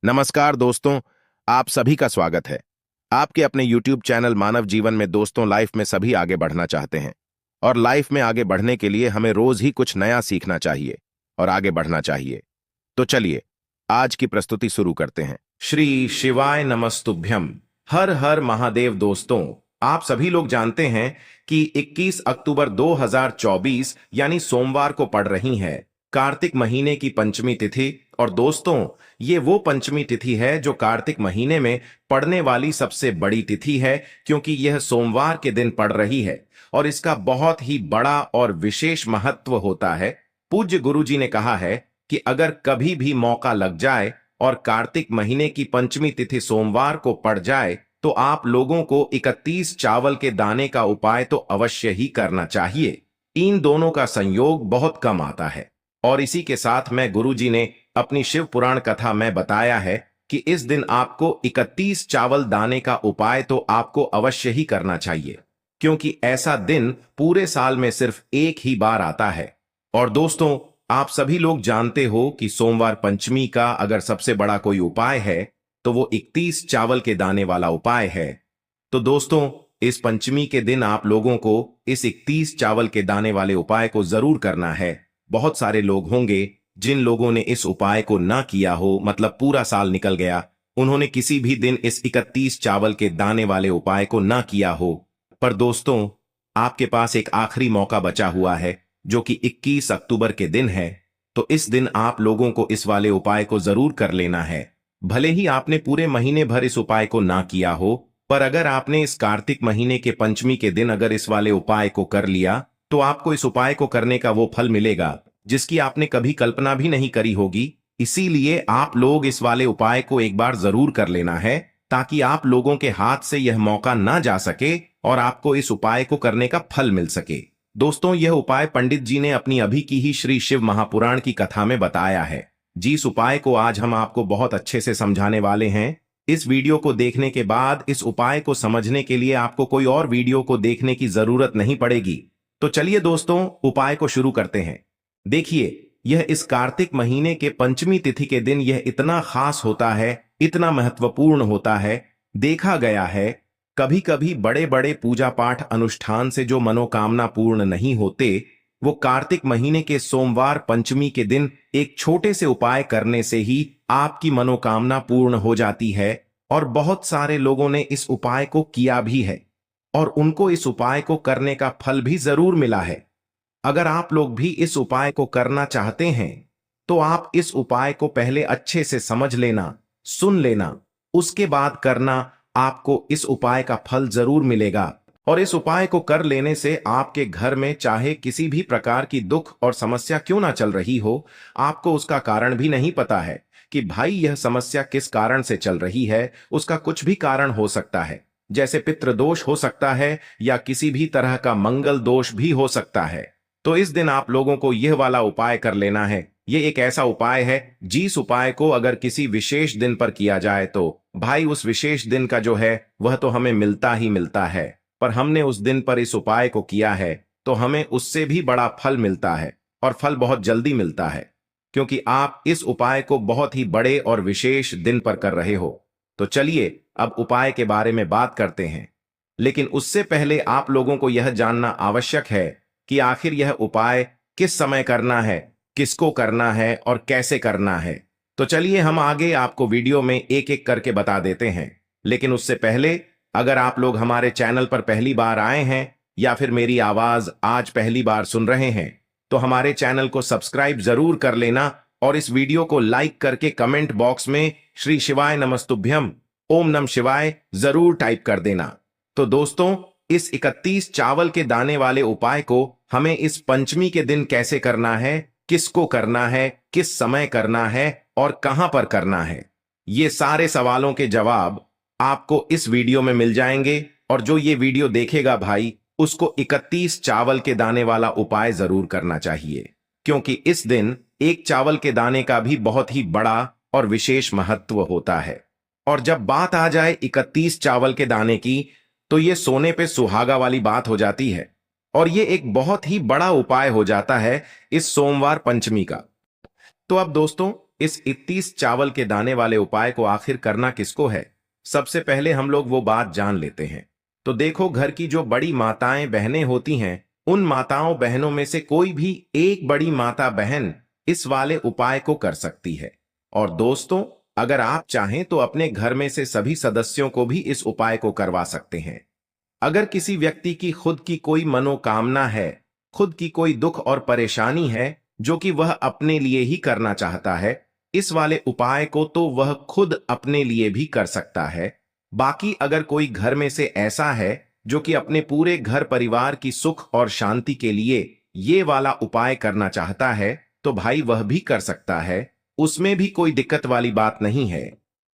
नमस्कार दोस्तों, आप सभी का स्वागत है। आपके अपने YouTube चैनल मानव जीवन में दोस्तों लाइफ में सभी आगे बढ़ना चाहते हैं और लाइफ में आगे बढ़ने के लिए हमें रोज ही कुछ नया सीखना चाहिए और आगे बढ़ना चाहिए। तो चलिए आज की प्रस्तुति शुरू करते हैं। श्री शिवाय नमस्तुभ्यम। हर हर महादेव। दोस्तों, आप सभी लोग जानते हैं कि 21 अक्टूबर 2024 यानी सोमवार को पड़ रही है कार्तिक महीने की पंचमी तिथि। और दोस्तों, ये वो पंचमी तिथि है जो कार्तिक महीने में पड़ने वाली सबसे बड़ी तिथि है, क्योंकि यह सोमवार के दिन पड़ रही है और इसका बहुत ही बड़ा और विशेष महत्व होता है। पूज्य गुरु जी ने कहा है कि अगर कभी भी मौका लग जाए और कार्तिक महीने की पंचमी तिथि सोमवार को पड़ जाए तो आप लोगों को 31 चावल के दाने का उपाय तो अवश्य ही करना चाहिए। इन दोनों का संयोग बहुत कम आता है और इसी के साथ में गुरुजी ने अपनी शिव पुराण कथा में बताया है कि इस दिन आपको 31 चावल दाने का उपाय तो आपको अवश्य ही करना चाहिए, क्योंकि ऐसा दिन पूरे साल में सिर्फ एक ही बार आता है। और दोस्तों, आप सभी लोग जानते हो कि सोमवार पंचमी का अगर सबसे बड़ा कोई उपाय है तो वो 31 चावल के दाने वाला उपाय है। तो दोस्तों, इस पंचमी के दिन आप लोगों को इस 31 चावल के दाने वाले उपाय को जरूर करना है। बहुत सारे लोग होंगे जिन लोगों ने इस उपाय को ना किया हो, मतलब पूरा साल निकल गया, उन्होंने किसी भी दिन इस 31 चावल के दाने वाले उपाय को ना किया हो। पर दोस्तों, आपके पास एक आखिरी मौका बचा हुआ है जो कि 21 अक्टूबर के दिन है। तो इस दिन आप लोगों को इस वाले उपाय को जरूर कर लेना है। भले ही आपने पूरे महीने भर इस उपाय को ना किया हो, पर अगर आपने इस कार्तिक महीने के पंचमी के दिन अगर इस वाले उपाय को कर लिया तो आपको इस उपाय को करने का वो फल मिलेगा जिसकी आपने कभी कल्पना भी नहीं करी होगी। इसीलिए आप लोग इस वाले उपाय को एक बार जरूर कर लेना है, ताकि आप लोगों के हाथ से यह मौका ना जा सके और आपको इस उपाय को करने का फल मिल सके। दोस्तों, यह उपाय पंडित जी ने अपनी अभी की ही श्री शिव महापुराण की कथा में बताया है। जिस उपाय को आज हम आपको बहुत अच्छे से समझाने वाले हैं, इस वीडियो को देखने के बाद इस उपाय को समझने के लिए आपको कोई और वीडियो को देखने की जरूरत नहीं पड़ेगी। तो चलिए दोस्तों, उपाय को शुरू करते हैं। देखिए, यह इस कार्तिक महीने के पंचमी तिथि के दिन यह इतना खास होता है, इतना महत्वपूर्ण होता है। देखा गया है कभी कभी बड़े बड़े पूजा पाठ अनुष्ठान से जो मनोकामना पूर्ण नहीं होते, वो कार्तिक महीने के सोमवार पंचमी के दिन एक छोटे से उपाय करने से ही आपकी मनोकामना पूर्ण हो जाती है। और बहुत सारे लोगों ने इस उपाय को किया भी है और उनको इस उपाय को करने का फल भी जरूर मिला है। अगर आप लोग भी इस उपाय को करना चाहते हैं तो आप इस उपाय को पहले अच्छे से समझ लेना, सुन लेना, उसके बाद करना। आपको इस उपाय का फल जरूर मिलेगा और इस उपाय को कर लेने से आपके घर में चाहे किसी भी प्रकार की दुख और समस्या क्यों ना चल रही हो, आपको उसका कारण भी नहीं पता है कि भाई यह समस्या किस कारण से चल रही है। उसका कुछ भी कारण हो सकता है, जैसे पितृदोष हो सकता है या किसी भी तरह का मंगल दोष भी हो सकता है। तो इस दिन आप लोगों को यह वाला उपाय कर लेना है। ये एक ऐसा उपाय है जिस उपाय को अगर किसी विशेष दिन पर किया जाए तो भाई उस विशेष दिन का जो है वह तो हमें मिलता ही मिलता है, पर हमने उस दिन पर इस उपाय को किया है तो हमें उससे भी बड़ा फल मिलता है और फल बहुत जल्दी मिलता है, क्योंकि आप इस उपाय को बहुत ही बड़े और विशेष दिन पर कर रहे हो। तो चलिए अब उपाय के बारे में बात करते हैं, लेकिन उससे पहले आप लोगों को यह जानना आवश्यक है कि आखिर यह उपाय किस समय करना है, किसको करना है और कैसे करना है। तो चलिए हम आगे आपको वीडियो में एक एक करके बता देते हैं। लेकिन उससे पहले, अगर आप लोग हमारे चैनल पर पहली बार आए हैं या फिर मेरी आवाज आज पहली बार सुन रहे हैं, तो हमारे चैनल को सब्सक्राइब जरूर कर लेना और इस वीडियो को लाइक करके कमेंट बॉक्स में श्री शिवाय नमस्तुभ्यम, ओम नमः शिवाय जरूर टाइप कर देना। तो दोस्तों, इस 31 चावल के दाने वाले उपाय को हमें इस पंचमी के दिन कैसे करना है, किसको करना है, किस समय करना है और कहां पर करना है, ये सारे सवालों के जवाब आपको इस वीडियो में मिल जाएंगे। और जो ये वीडियो देखेगा भाई, उसको 31 चावल के दाने वाला उपाय जरूर करना चाहिए, क्योंकि इस दिन एक चावल के दाने का भी बहुत ही बड़ा और विशेष महत्व होता है। और जब बात आ जाए 31 चावल के दाने की, तो ये सोने पे सुहागा वाली बात हो जाती है और ये एक बहुत ही बड़ा उपाय हो जाता है इस सोमवार पंचमी का। तो अब दोस्तों, इस 31 चावल के दाने वाले उपाय को आखिर करना किसको है? सबसे पहले हम लोग वो बात जान लेते हैं। तो देखो, घर की जो बड़ी माताएं बहनें होती हैं, उन माताओं बहनों में से कोई भी एक बड़ी माता बहन इस वाले उपाय को कर सकती है। और दोस्तों, अगर आप चाहें तो अपने घर में से सभी सदस्यों को भी इस उपाय को करवा सकते हैं। अगर किसी व्यक्ति की खुद की कोई मनोकामना है, खुद की कोई दुख और परेशानी है जो कि वह अपने लिए ही करना चाहता है, इस वाले उपाय को तो वह खुद अपने लिए भी कर सकता है। बाकी अगर कोई घर में से ऐसा है जो कि अपने पूरे घर परिवार की सुख और शांति के लिए ये वाला उपाय करना चाहता है, तो भाई वह भी कर सकता है। उसमें भी कोई दिक्कत वाली बात नहीं है।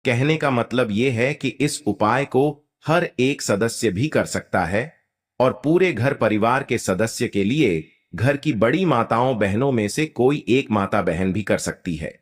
कहने का मतलब यह है कि इस उपाय को हर एक सदस्य भी कर सकता है और पूरे घर परिवार के सदस्य के लिए घर की बड़ी माताओं बहनों में से कोई एक माता बहन भी कर सकती है।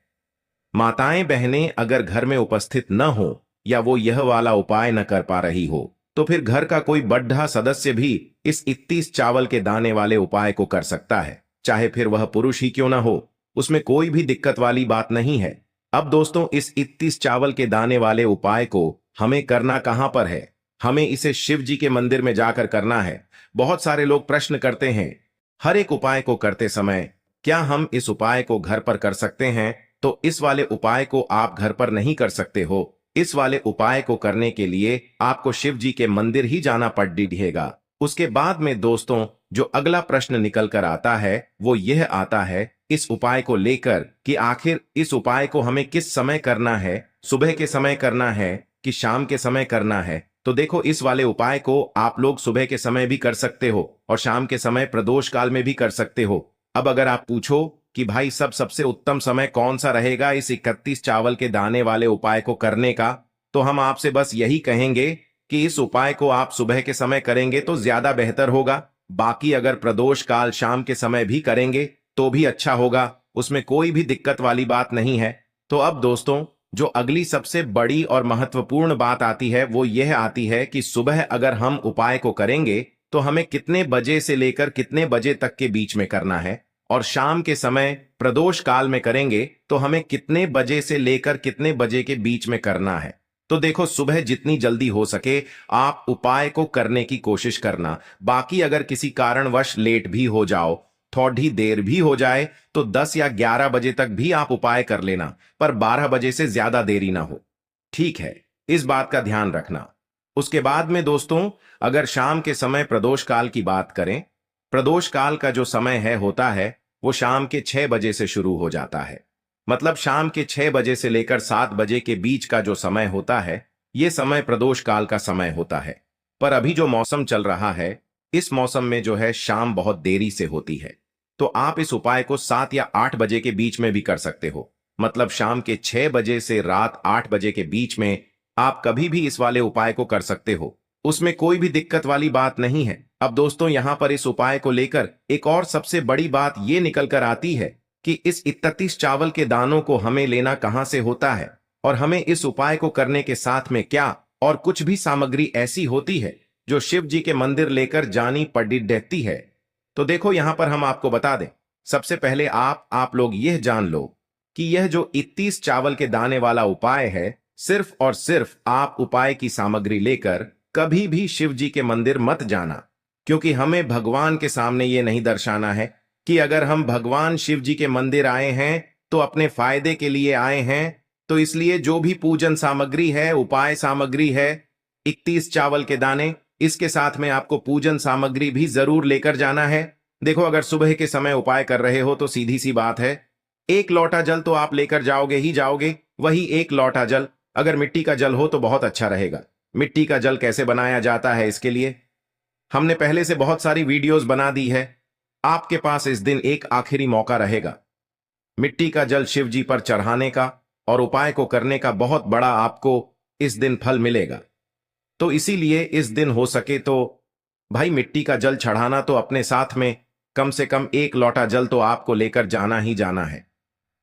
माताएं बहनें अगर घर में उपस्थित न हो या वो यह वाला उपाय न कर पा रही हो, तो फिर घर का कोई बड़ा सदस्य भी इस 31 चावल के दाने वाले उपाय को कर सकता है, चाहे फिर वह पुरुष ही क्यों ना हो। उसमें कोई भी दिक्कत वाली बात नहीं है। अब दोस्तों, इस 31 चावल के दाने वाले उपाय को हमें करना कहां पर है? हमें इसे शिव जी के मंदिर में जाकर करना है। बहुत सारे लोग प्रश्न करते हैं, हर एक उपाय को करते समय क्या हम इस उपाय को घर पर कर सकते हैं? तो इस वाले उपाय को आप घर पर नहीं कर सकते हो। इस वाले उपाय को करने के लिए आपको शिव जी के मंदिर ही जाना पड़ेगा। उसके बाद में दोस्तों, जो अगला प्रश्न निकल कर आता है वो यह आता है इस उपाय को लेकर कि आखिर इस उपाय को हमें किस समय करना है, सुबह के समय करना है कि शाम के समय करना है? तो देखो, इस वाले उपाय को आप लोग सुबह के समय भी कर सकते हो और शाम के समय प्रदोष काल में भी कर सकते हो। अब अगर आप पूछो कि भाई सबसे उत्तम समय कौन सा रहेगा इस 31 चावल के दाने वाले उपाय को करने का, तो हम आपसे बस यही कहेंगे कि इस उपाय को आप सुबह के समय करेंगे तो ज्यादा बेहतर होगा। बाकी अगर प्रदोष काल शाम के समय भी करेंगे तो भी अच्छा होगा, उसमें कोई भी दिक्कत वाली बात नहीं है। तो अब दोस्तों, जो अगली सबसे बड़ी और महत्वपूर्ण बात आती है वो यह आती है कि सुबह अगर हम उपाय को करेंगे तो हमें कितने बजे से लेकर कितने बजे तक के बीच में करना है, और शाम के समय प्रदोष काल में करेंगे तो हमें कितने बजे से लेकर कितने बजे के बीच में करना है। तो देखो, सुबह जितनी जल्दी हो सके आप उपाय को करने की कोशिश करना। बाकी अगर किसी कारणवश लेट भी हो जाओ, थोड़ी देर भी हो जाए, तो 10 या 11 बजे तक भी आप उपाय कर लेना, पर 12 बजे से ज्यादा देरी ना हो। ठीक है, इस बात का ध्यान रखना। उसके बाद में दोस्तों, अगर शाम के समय प्रदोष काल की बात करें, प्रदोष काल का जो समय है होता है वो शाम के 6 बजे से शुरू हो जाता है। मतलब शाम के 6 बजे से लेकर 7 बजे के बीच का जो समय होता है, ये समय प्रदोष काल का समय होता है। पर अभी जो मौसम चल रहा है, इस मौसम में जो है शाम बहुत देरी से होती है। तो आप इस उपाय को 7 या 8 बजे के बीच में भी कर सकते हो। मतलब शाम के 6 बजे से रात 8 बजे के बीच में आप कभी भी इस वाले उपाय को कर सकते हो। उसमें कोई भी दिक्कत वाली बात नहीं है। अब दोस्तों, यहां पर इस उपाय को लेकर एक और सबसे बड़ी बात यह निकल कर आती है कि इस 31 चावल के दानों को हमें लेना कहां से होता है, और हमें इस उपाय को करने के साथ में क्या और कुछ भी सामग्री ऐसी होती है जो शिव जी के मंदिर लेकर जानी पड़ी रहती है। तो देखो, यहां पर हम आपको बता दें। सबसे पहले आप लोग यह जान लो कि यह जो 31 चावल के दाने वाला उपाय है, सिर्फ और सिर्फ आप उपाय की सामग्री लेकर कभी भी शिव जी के मंदिर मत जाना, क्योंकि हमें भगवान के सामने यह नहीं दर्शाना है कि अगर हम भगवान शिव जी के मंदिर आए हैं तो अपने फायदे के लिए आए हैं। तो इसलिए जो भी पूजन सामग्री है, उपाय सामग्री है, 31 चावल के दाने, इसके साथ में आपको पूजन सामग्री भी जरूर लेकर जाना है। देखो, अगर सुबह के समय उपाय कर रहे हो तो सीधी सी बात है, एक लोटा जल तो आप लेकर जाओगे ही जाओगे। वही एक लोटा जल अगर मिट्टी का जल हो तो बहुत अच्छा रहेगा। मिट्टी का जल कैसे बनाया जाता है, इसके लिए हमने पहले से बहुत सारी वीडियोस बना दी है। आपके पास इस दिन एक आखिरी मौका रहेगा मिट्टी का जल शिव जी पर चढ़ाने का, और उपाय को करने का बहुत बड़ा आपको इस दिन फल मिलेगा। तो इसीलिए इस दिन हो सके तो भाई मिट्टी का जल चढ़ाना तो अपने साथ में कम से कम एक लोटा जल तो आपको लेकर जाना ही जाना है।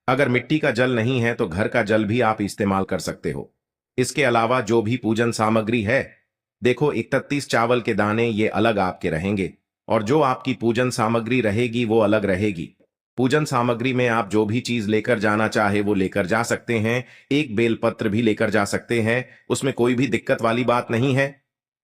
अगर मिट्टी का जल नहीं है तो घर का जल भी आप इस्तेमाल कर सकते हो। इसके अलावा जो भी पूजन सामग्री है, देखो 31 चावल के दाने ये अलग आपके रहेंगे, और जो आपकी पूजन सामग्री रहेगी वो अलग रहेगी। पूजन सामग्री में आप जो भी चीज लेकर जाना चाहे वो लेकर जा सकते हैं। एक बेलपत्र भी लेकर जा सकते हैं, उसमें कोई भी दिक्कत वाली बात नहीं है।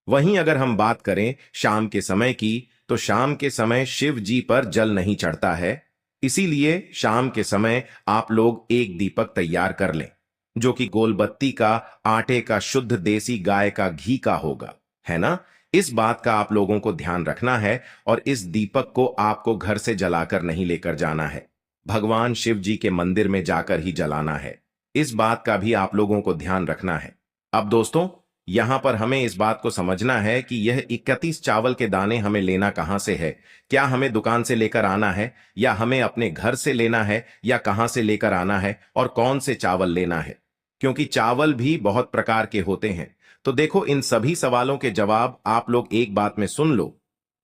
वहीं अगर हम बात करें शाम के समय की, तो शाम के समय शिव जी पर जल नहीं चढ़ता है। इसीलिए शाम के समय आप लोग एक दीपक तैयार कर लें, जो कि गोलबत्ती का, आटे का, शुद्ध देसी गाय का घी का होगा, है ना। इस बात का आप लोगों को ध्यान रखना है और इस दीपक को आपको घर से जलाकर नहीं लेकर जाना है, भगवान शिव जी के मंदिर में जाकर ही जलाना है। इस बात का भी आप लोगों को ध्यान रखना है। अब दोस्तों, यहां पर हमें इस बात को समझना है कि यह 31 चावल के दाने हमें लेना कहां से है। क्या हमें दुकान से लेकर आना है, या हमें अपने घर से लेना है, या कहां से लेकर आना है, और कौन से चावल लेना है, क्योंकि चावल भी बहुत प्रकार के होते हैं। तो देखो, इन सभी सवालों के जवाब आप लोग एक बात में सुन लो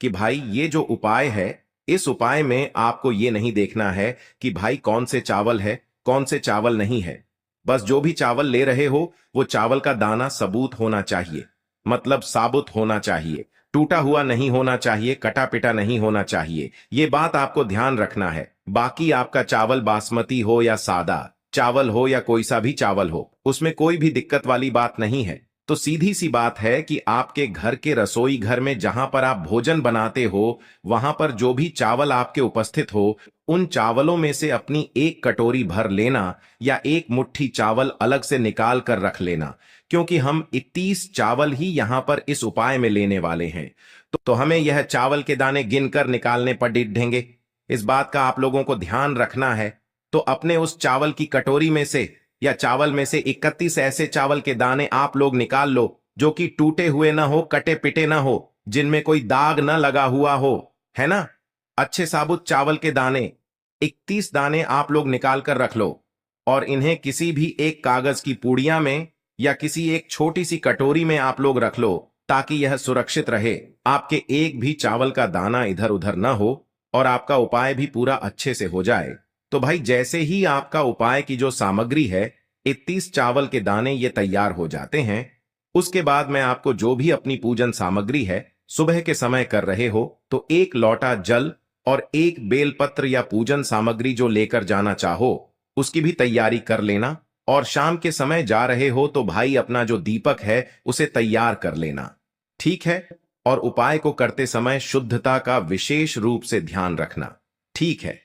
कि भाई ये जो उपाय है, इस उपाय में आपको ये नहीं देखना है कि भाई कौन से चावल है, कौन से चावल नहीं है। बस जो भी चावल ले रहे हो वो चावल का दाना सबूत होना चाहिए, मतलब साबुत होना चाहिए, टूटा हुआ नहीं होना चाहिए, कटा पिटा नहीं होना चाहिए। ये बात आपको ध्यान रखना है। बाकी आपका चावल बासमती हो या सादा चावल हो या कोई सा भी चावल हो, उसमें कोई भी दिक्कत वाली बात नहीं है। तो सीधी सी बात है कि आपके घर के रसोई घर में जहां पर आप भोजन बनाते हो, वहां पर जो भी चावल आपके उपस्थित हो, उन चावलों में से अपनी एक कटोरी भर लेना, या एक मुट्ठी चावल अलग से निकाल कर रख लेना, क्योंकि हम 31 चावल ही यहां पर इस उपाय में लेने वाले हैं। तो हमें यह चावल के दाने गिनकर निकालने पर डिढेंगे। इस बात का आप लोगों को ध्यान रखना है। तो अपने उस चावल की कटोरी में से, या चावल में से 31 ऐसे चावल के दाने आप लोग निकाल लो जो कि टूटे हुए ना हो, कटे पिटे ना हो, जिनमें कोई दाग ना लगा हुआ हो, है ना। अच्छे साबुत चावल के दाने 31 दाने आप लोग निकाल कर रख लो, और इन्हें किसी भी एक कागज की पुड़िया में या किसी एक छोटी सी कटोरी में आप लोग रख लो, ताकि यह सुरक्षित रहे, आपके एक भी चावल का दाना इधर उधर ना हो, और आपका उपाय भी पूरा अच्छे से हो जाए। तो भाई जैसे ही आपका उपाय की जो सामग्री है, 31 चावल के दाने ये तैयार हो जाते हैं, उसके बाद मैं आपको जो भी अपनी पूजन सामग्री है सुबह के समय कर रहे हो, तो एक लोटा जल और एक बेलपत्र या पूजन सामग्री जो लेकर जाना चाहो उसकी भी तैयारी कर लेना। और शाम के समय जा रहे हो तो भाई अपना जो दीपक है उसे तैयार कर लेना, ठीक है। और उपाय को करते समय शुद्धता का विशेष रूप से ध्यान रखना, ठीक है।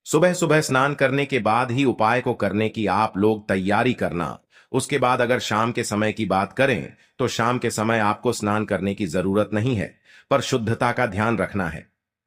सुबह सुबह स्नान करने के बाद ही उपाय को करने की आप लोग तैयारी करना। उसके बाद अगर शाम के समय की बात करें तो शाम के समय आपको स्नान करने की जरूरत नहीं है, पर शुद्धता का ध्यान रखना है।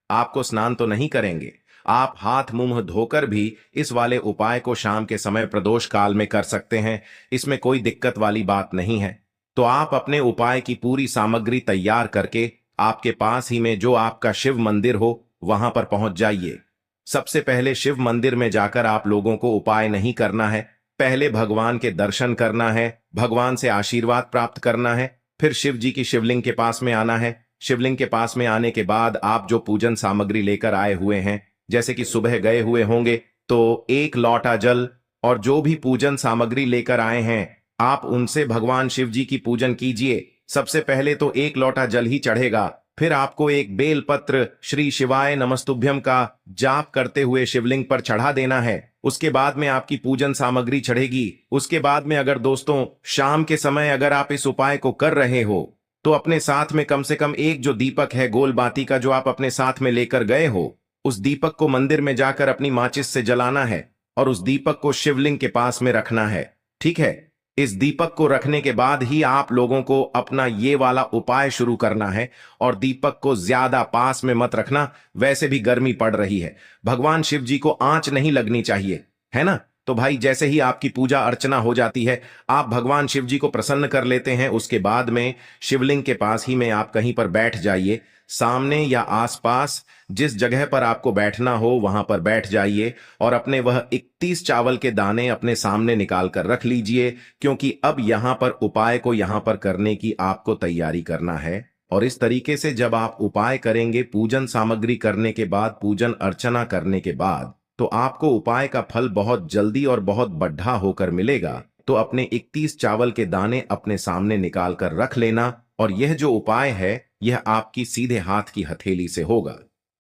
आपको स्नान तो नहीं करेंगे, आप हाथ मुंह धोकर भी इस वाले उपाय को शाम के समय प्रदोष काल में कर सकते हैं। इसमें कोई दिक्कत वाली बात नहीं है। तो आप अपने उपाय की पूरी सामग्री तैयार करके आपके पास ही में जो आपका शिव मंदिर हो वहां पर पहुंच जाइए। सबसे पहले शिव मंदिर में जाकर आप लोगों को उपाय नहीं करना है, पहले भगवान के दर्शन करना है, भगवान से आशीर्वाद प्राप्त करना है, फिर शिव जी की शिवलिंग के पास में आना है। शिवलिंग के पास में आने के बाद आप जो पूजन सामग्री लेकर आए हुए हैं, जैसे कि सुबह गए हुए होंगे तो एक लोटा जल और जो भी पूजन सामग्री लेकर आए हैं, आप उनसे भगवान शिव जी की पूजन कीजिए। सबसे पहले तो एक लोटा जल ही चढ़ेगा, फिर आपको एक बेलपत्र श्री शिवाय नमस्तुभ्यम का जाप करते हुए शिवलिंग पर चढ़ा देना है। उसके बाद में आपकी पूजन सामग्री चढ़ेगी। उसके बाद में अगर दोस्तों शाम के समय अगर आप इस उपाय को कर रहे हो तो अपने साथ में कम से कम एक जो दीपक है गोल बाती का जो आप अपने साथ में लेकर गए हो, उस दीपक को मंदिर में जाकर अपनी माचिस से जलाना है और उस दीपक को शिवलिंग के पास में रखना है, ठीक है। इस दीपक को रखने के बाद ही आप लोगों को अपना ये वाला उपाय शुरू करना है, और दीपक को ज्यादा पास में मत रखना, वैसे भी गर्मी पड़ रही है, भगवान शिव जी को आंच नहीं लगनी चाहिए, है ना। तो भाई जैसे ही आपकी पूजा अर्चना हो जाती है, आप भगवान शिव जी को प्रसन्न कर लेते हैं, उसके बाद में शिवलिंग के पास ही में आप कहीं पर बैठ जाइए। सामने या आसपास जिस जगह पर आपको बैठना हो वहां पर बैठ जाइए, और अपने वह 31 चावल के दाने अपने सामने निकाल कर रख लीजिए, क्योंकि अब यहां पर उपाय को यहां पर करने की आपको तैयारी करना है। और इस तरीके से जब आप उपाय करेंगे, पूजन सामग्री करने के बाद, पूजन अर्चना करने के बाद, तो आपको उपाय का फल बहुत जल्दी और बहुत बढ़ा होकर मिलेगा। तो अपने 31 चावल के दाने अपने सामने निकाल कर रख लेना, और यह जो उपाय है यह आपकी सीधे हाथ की हथेली से होगा।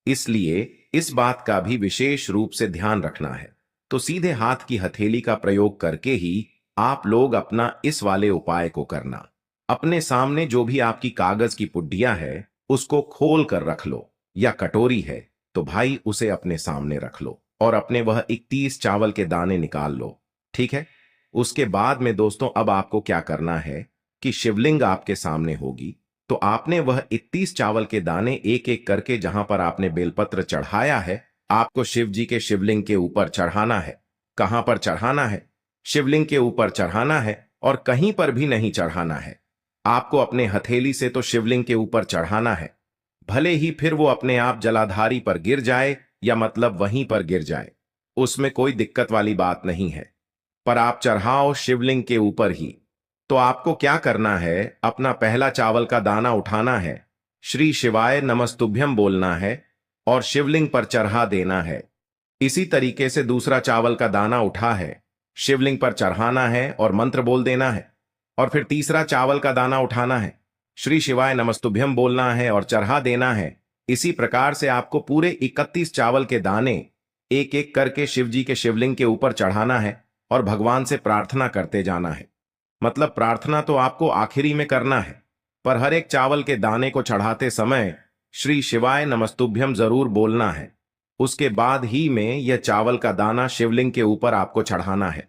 इसलिए इस बात का भी विशेष रूप से ध्यान रखना है। तो सीधे हाथ की हथेली का प्रयोग करके ही आप लोग अपना इस वाले उपाय को करना। अपने सामने जो भी आपकी कागज की पुड्डियां है उसको खोल कर रख लो, या कटोरी है तो भाई उसे अपने सामने रख लो और अपने वह 31 चावल के दाने निकाल लो। ठीक है। उसके बाद में दोस्तों अब आपको क्या करना है कि शिवलिंग आपके सामने होगी, तो आपने वह 31 चावल के दाने एक एक करके जहां पर आपने बेलपत्र चढ़ाया है आपको शिव जी के शिवलिंग के ऊपर चढ़ाना है। कहां पर चढ़ाना है? शिवलिंग के ऊपर चढ़ाना है और कहीं पर भी नहीं चढ़ाना है। आपको अपने हथेली से तो शिवलिंग के ऊपर चढ़ाना है, भले ही फिर वो अपने आप जलाधारी पर गिर जाए या मतलब वहीं पर गिर जाए, उसमें कोई दिक्कत वाली बात नहीं है, पर आप चढ़ाओ शिवलिंग के ऊपर ही। तो आपको क्या करना है, अपना पहला चावल का दाना उठाना है, श्री शिवाय नमस्तुभ्यम बोलना है और शिवलिंग पर चढ़ा देना है। इसी तरीके से दूसरा चावल का दाना उठा है, शिवलिंग पर चढ़ाना है और मंत्र बोल देना है। और फिर तीसरा चावल का दाना उठाना है, श्री शिवाय नमस्तुभ्यम बोलना है और चढ़ा देना है। इसी प्रकार से आपको पूरे 31 चावल के दाने एक एक करके शिव जी के शिवलिंग के ऊपर चढ़ाना है और भगवान से प्रार्थना करते जाना है। मतलब प्रार्थना तो आपको आखिरी में करना है, पर हर एक चावल के दाने को चढ़ाते समय श्री शिवाय नमस्तुभ्यम जरूर बोलना है। उसके बाद ही में यह चावल का दाना शिवलिंग के ऊपर आपको चढ़ाना है।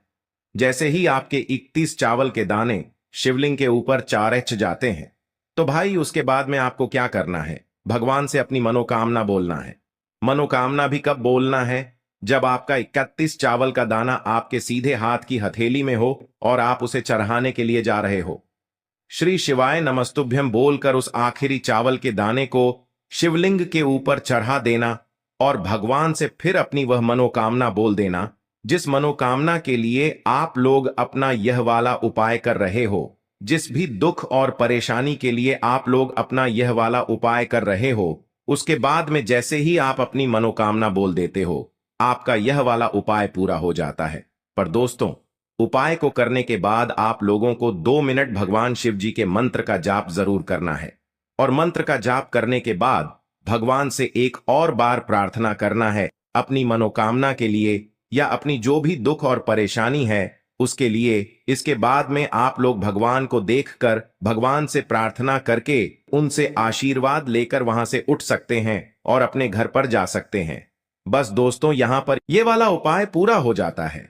जैसे ही आपके 31 चावल के दाने शिवलिंग के ऊपर चारच जाते हैं, तो भाई उसके बाद में आपको क्या करना है, भगवान से अपनी मनोकामना बोलना है। मनोकामना भी कब बोलना है? जब आपका 31 चावल का दाना आपके सीधे हाथ की हथेली में हो और आप उसे चढ़ाने के लिए जा रहे हो। श्री शिवाय नमस्तुभ्यम बोलकर उस आखिरी चावल के दाने को शिवलिंग के ऊपर चढ़ा देना और भगवान से फिर अपनी वह मनोकामना बोल देना, जिस मनोकामना के लिए आप लोग अपना यह वाला उपाय कर रहे हो। जिस भी दुख और परेशानी के लिए आप लोग अपना यह वाला उपाय कर रहे हो, उसके बाद में जैसे ही आप अपनी मनोकामना बोल देते हो, आपका यह वाला उपाय पूरा हो जाता है। पर दोस्तों, उपाय को करने के बाद आप लोगों को 2 मिनट भगवान शिव जी के मंत्र का जाप जरूर करना है और मंत्र का जाप करने के बाद भगवान से एक और बार प्रार्थना करना है अपनी मनोकामना के लिए या अपनी जो भी दुख और परेशानी है उसके लिए। इसके बाद में आप लोग भगवान को देखकर भगवान से प्रार्थना करके उनसे आशीर्वाद लेकर वहां से उठ सकते हैं और अपने घर पर जा सकते हैं। बस दोस्तों, यहां पर यह वाला उपाय पूरा हो जाता है।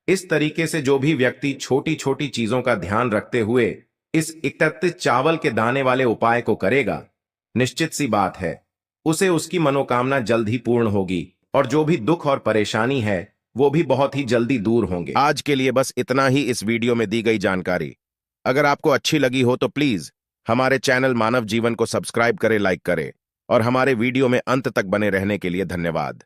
इस तरीके से जो भी व्यक्ति छोटी छोटी चीजों का ध्यान रखते हुए इस 31 चावल के दाने वाले उपाय को करेगा, निश्चित सी बात है उसे उसकी मनोकामना जल्द ही पूर्ण होगी और जो भी दुख और परेशानी है वो भी बहुत ही जल्दी दूर होंगे। आज के लिए बस इतना ही इस वीडियो में दी गई जानकारी। अगर आपको अच्छी लगी हो तो प्लीज हमारे चैनल मानव जीवन को सब्सक्राइब करें, लाइक करें और हमारे वीडियो में अंत तक बने रहने के लिए धन्यवाद।